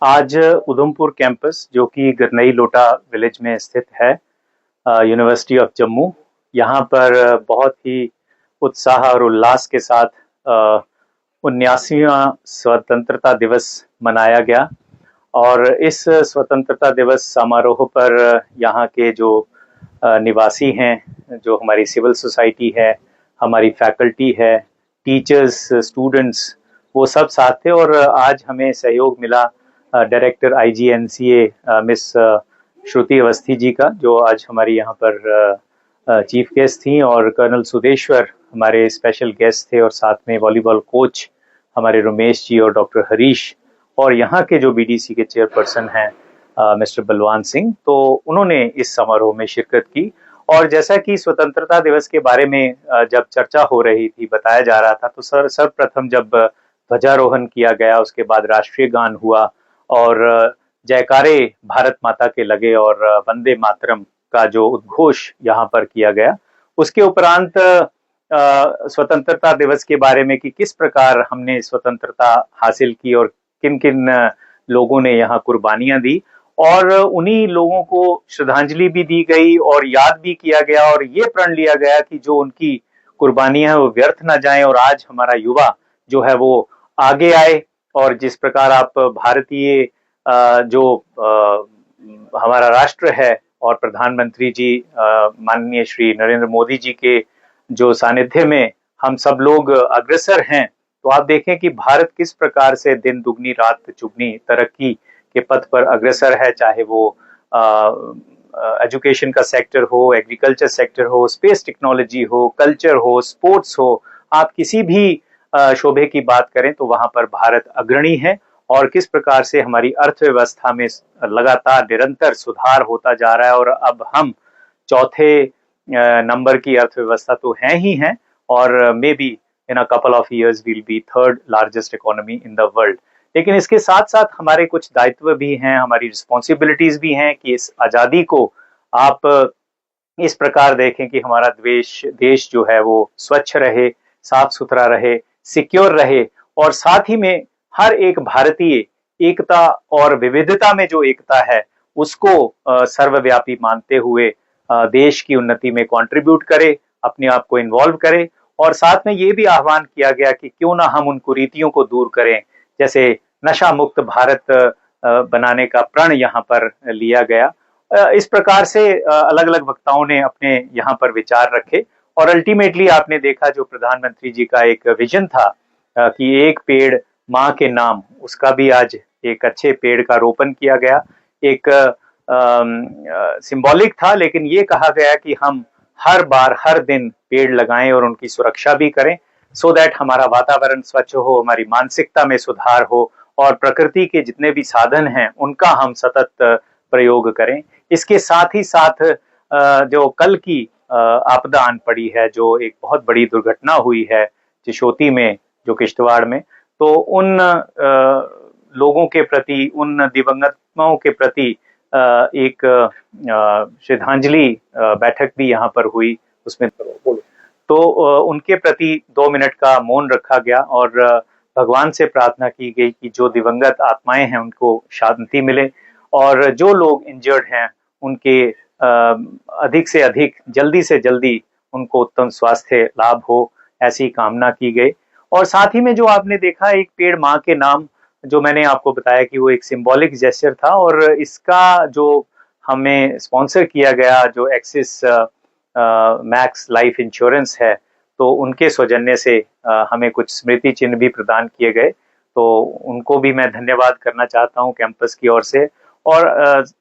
आज उधमपुर कैंपस जो कि गरनई लोटा विलेज में स्थित है, यूनिवर्सिटी ऑफ जम्मू। यहाँ पर बहुत ही उत्साह और उल्लास के साथ 79वां स्वतंत्रता दिवस मनाया गया। और इस स्वतंत्रता दिवस समारोह पर यहाँ के जो निवासी हैं, जो हमारी सिविल सोसाइटी है, हमारी फैकल्टी है, टीचर्स, स्टूडेंट्स, वो सब साथ थे। और आज हमें सहयोग मिला डायरेक्टर आईजीएनसीए मिस श्रुति अवस्थी जी का, जो आज हमारी यहाँ पर चीफ गेस्ट थी, और कर्नल सुदेश्वर हमारे स्पेशल गेस्ट थे, और साथ में वॉलीबॉल कोच हमारे रमेश जी और डॉक्टर हरीश, और यहाँ के जो बीडीसी के चेयरपर्सन हैं मिस्टर बलवान सिंह, तो उन्होंने इस समारोह में शिरकत की। और जैसा कि स्वतंत्रता दिवस के बारे में जब चर्चा हो रही थी, बताया जा रहा था, तो सर्वप्रथम जब ध्वजारोहण किया गया, उसके बाद राष्ट्रीय गान हुआ और जयकारे भारत माता के लगे और वंदे मातरम का जो उद्घोष यहाँ पर किया गया। उसके उपरांत स्वतंत्रता दिवस के बारे में कि किस प्रकार हमने स्वतंत्रता हासिल की और किन किन लोगों ने यहाँ कुर्बानियां दी, और उन्हीं लोगों को श्रद्धांजलि भी दी गई और याद भी किया गया, और ये प्रण लिया गया कि जो उनकी कुर्बानियां हैं वो व्यर्थ ना जाएं, और आज हमारा युवा जो है वो आगे आए। और जिस प्रकार आप भारतीय जो हमारा राष्ट्र है और प्रधानमंत्री जी माननीय श्री नरेंद्र मोदी जी के जो सानिध्य में हम सब लोग अग्रसर हैं, तो आप देखें कि भारत किस प्रकार से दिन दुगनी रात चुगनी तरक्की के पथ पर अग्रसर है, चाहे वो एजुकेशन का सेक्टर हो, एग्रीकल्चर सेक्टर हो, स्पेस टेक्नोलॉजी हो, कल्चर हो, स्पोर्ट्स हो, आप किसी भी शोबे की बात करें तो वहां पर भारत अग्रणी है। और किस प्रकार से हमारी अर्थव्यवस्था में लगातार निरंतर सुधार होता जा रहा है, और अब हम चौथे नंबर की अर्थव्यवस्था तो हैं ही हैं, और may be in a couple of years will be third largest economy in the world. लेकिन इसके साथ साथ हमारे कुछ दायित्व भी हैं, हमारी रिस्पॉन्सिबिलिटीज भी हैं कि इस आज़ादी को आप इस प्रकार देखें कि हमारा देश जो है वो स्वच्छ रहे, साफ सुथरा रहे, सिक्योर रहे, और साथ ही में हर एक भारतीय एकता और विविधता में जो एकता है उसको सर्वव्यापी मानते हुए देश की उन्नति में कंट्रीब्यूट करे, अपने आप को इन्वॉल्व करे। और साथ में ये भी आह्वान किया गया कि क्यों ना हम उन कुरीतियों को दूर करें, जैसे नशा मुक्त भारत बनाने का प्रण यहाँ पर लिया गया। इस प्रकार से अलग अलग वक्ताओं ने अपने यहाँ पर विचार रखे, और अल्टीमेटली आपने देखा जो प्रधानमंत्री जी का एक विजन था कि एक पेड़ माँ के नाम, उसका भी आज एक अच्छे पेड़ का रोपण किया गया। एक सिंबॉलिक था, लेकिन ये कहा गया कि हम हर बार हर दिन पेड़ लगाएं और उनकी सुरक्षा भी करें, सो दैट हमारा वातावरण स्वच्छ हो, हमारी मानसिकता में सुधार हो, और प्रकृति के जितने भी साधन हैं उनका हम सतत प्रयोग करें। इसके साथ ही साथ जो कल की आपदा आन पड़ी है, जो एक बहुत बड़ी दुर्घटना हुई है चिशोती में, जो किश्तवाड़ में, तो उन लोगों के प्रति, उन दिवंगतों के प्रति एक श्रद्धांजलि बैठक भी यहाँ पर हुई। उसमें तो उनके प्रति 2 मिनट का मौन रखा गया, और भगवान से प्रार्थना की गई कि जो दिवंगत आत्माएं हैं उनको शांति मिले, और जो लोग इंजर्ड हैं उनके अधिक से अधिक, जल्दी से जल्दी उनको उत्तम स्वास्थ्य लाभ हो, ऐसी कामना की गई। और साथ ही में जो आपने देखा एक पेड़ माँ के नाम, जो मैंने आपको बताया कि वो एक सिंबॉलिक जेस्चर था, और इसका जो हमें स्पॉन्सर किया गया, जो एक्सिस मैक्स लाइफ इंश्योरेंस है, तो उनके सौजन्य से हमें कुछ स्मृति चिन्ह भी प्रदान किए गए, तो उनको भी मैं धन्यवाद करना चाहता हूँ कैंपस की ओर से। और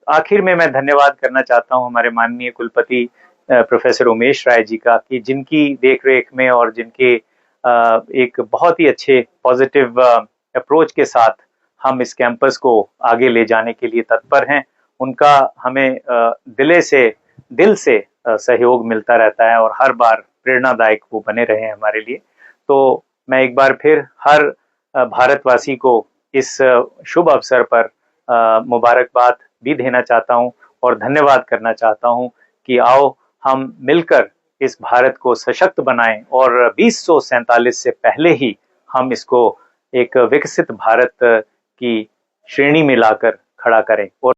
आखिर में मैं धन्यवाद करना चाहता हूँ हमारे माननीय कुलपति प्रोफेसर उमेश राय जी का, कि जिनकी देखरेख में और जिनके एक बहुत ही अच्छे पॉजिटिव अप्रोच के साथ हम इस कैंपस को आगे ले जाने के लिए तत्पर हैं। उनका हमें दिल से सहयोग मिलता रहता है, और हर बार प्रेरणादायक वो बने रहे हैं हमारे लिए। तो मैं एक बार फिर हर भारतवासी को इस शुभ अवसर पर मुबारकबाद भी देना चाहता हूं, और धन्यवाद करना चाहता हूं कि आओ हम मिलकर इस भारत को सशक्त बनाएं, और 2047 से पहले ही हम इसको एक विकसित भारत की श्रेणी में लाकर खड़ा करें। और